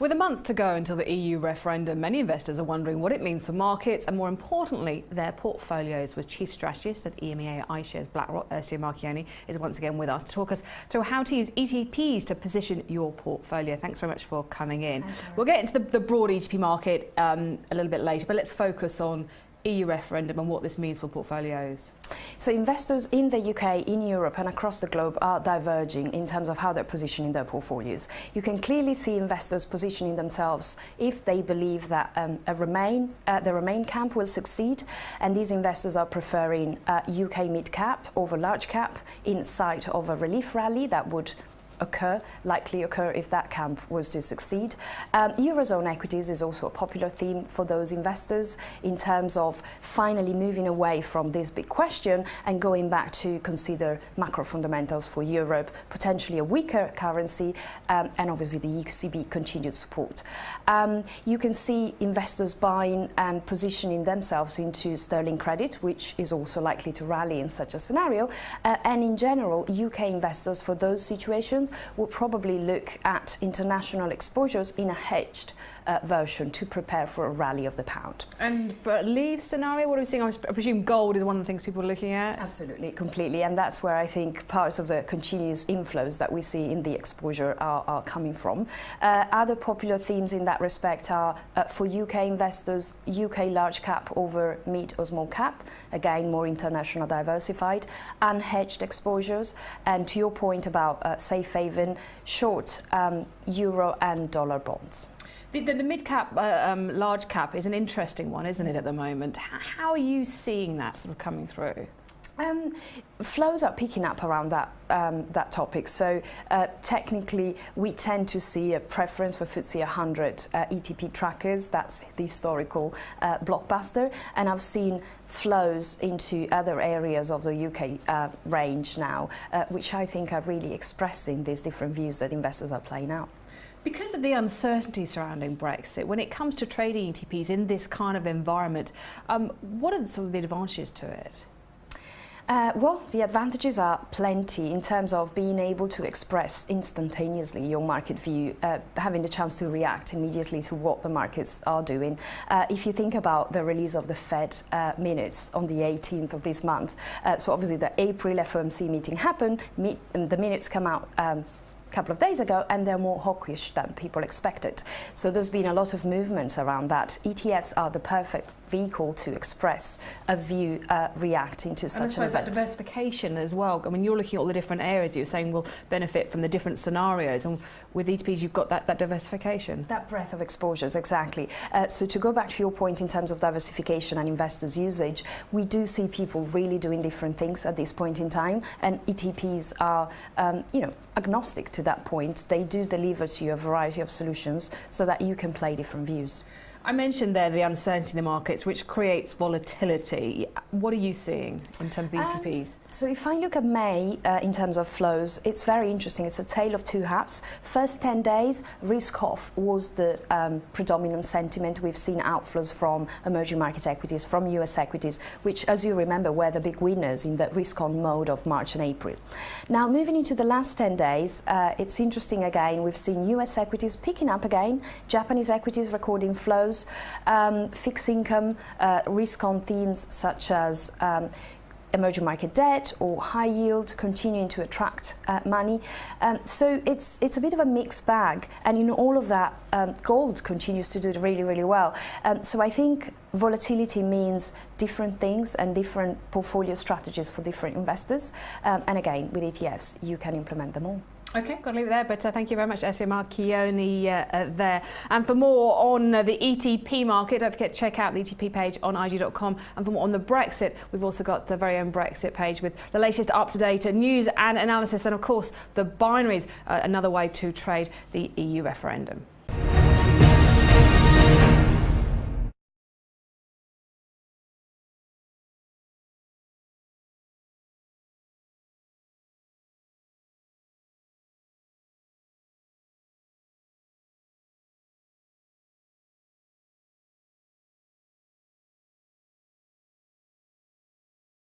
With a month to go until the EU referendum, many investors are wondering what it means for markets and, more importantly, their portfolios. With Chief Strategist at EMEA iShares BlackRock, Ursula Marchioni, is once again with us to talk us through how to use ETPs to position your portfolio. Thanks very much for coming in. We'll get into the broad ETP market a little bit later, but let's focus on EU referendum and what this means for portfolios. So investors in the UK, in Europe and across the globe are diverging in terms of how they're positioning their portfolios. You can clearly see investors positioning themselves if they believe that the Remain camp will succeed, and these investors are preferring UK mid-cap over large cap in sight of a relief rally that would likely occur if that camp was to succeed. Eurozone equities is also a popular theme for those investors in terms of finally moving away from this big question and going back to consider macro fundamentals for Europe, potentially a weaker currency, and obviously the ECB continued support. You can see investors buying and positioning themselves into sterling credit, which is also likely to rally in such a scenario. And in general, UK investors for those situations will probably look at international exposures in a hedged version to prepare for a rally of the pound. And for a leave scenario, what are we seeing? I presume gold is one of the things people are looking at? Absolutely, completely. And that's where I think part of the continuous inflows that we see in the exposure are coming from. Other popular themes in that respect are for UK investors, UK large cap over mid or small cap, again more international diversified, unhedged exposures, and to your point about safe haven, short euro and dollar bonds. The mid-cap, large cap is an interesting one, isn't it, at the moment? How are you seeing that sort of coming through? Flows are picking up around that topic. So technically, we tend to see a preference for FTSE 100 ETP trackers. That's the historical blockbuster. And I've seen flows into other areas of the UK range now, which I think are really expressing these different views that investors are playing out. Because of the uncertainty surrounding Brexit, when it comes to trading ETPs in this kind of environment, what are sort of the advantages to it? Well, the advantages are plenty in terms of being able to express instantaneously your market view, having the chance to react immediately to what the markets are doing. If you think about the release of the Fed minutes on the 18th of this month, so obviously the April FOMC meeting happened, the minutes come out couple of days ago, and they're more hawkish than people expected. So there's been a lot of movements around that. ETFs are the perfect vehicle to express a view reacting to such an event. That diversification as well. I mean, you're looking at all the different areas you're saying will benefit from the different scenarios, and with ETPs you've got that diversification. That breadth of exposures, exactly. So to go back to your point in terms of diversification and investors' usage, we do see people really doing different things at this point in time, and ETPs are, agnostic to that point. They do deliver to you a variety of solutions so that you can play different views. I mentioned there the uncertainty in the markets, which creates volatility. What are you seeing in terms of ETPs? So if I look at May in terms of flows, it's very interesting. It's a tale of two halves. First 10 days, risk-off was the predominant sentiment. We've seen outflows from emerging market equities, from US equities, which, as you remember, were the big winners in the risk-on mode of March and April. Now, moving into the last 10 days, it's interesting again. We've seen US equities picking up again, Japanese equities recording flows, fixed income, risk-on themes such as emerging market debt or high yield continuing to attract money. So it's a bit of a mixed bag, and in all of that, gold continues to do really, really well. So I think volatility means different things and different portfolio strategies for different investors. And again, with ETFs, you can implement them all. Okay, got to leave it there, but thank you very much, Ursula Marchioni there. And for more on the ETP market, don't forget to check out the ETP page on IG.com. And for more on the Brexit, we've also got the very own Brexit page with the latest up-to-date news and analysis, and of course the binaries, another way to trade the EU referendum.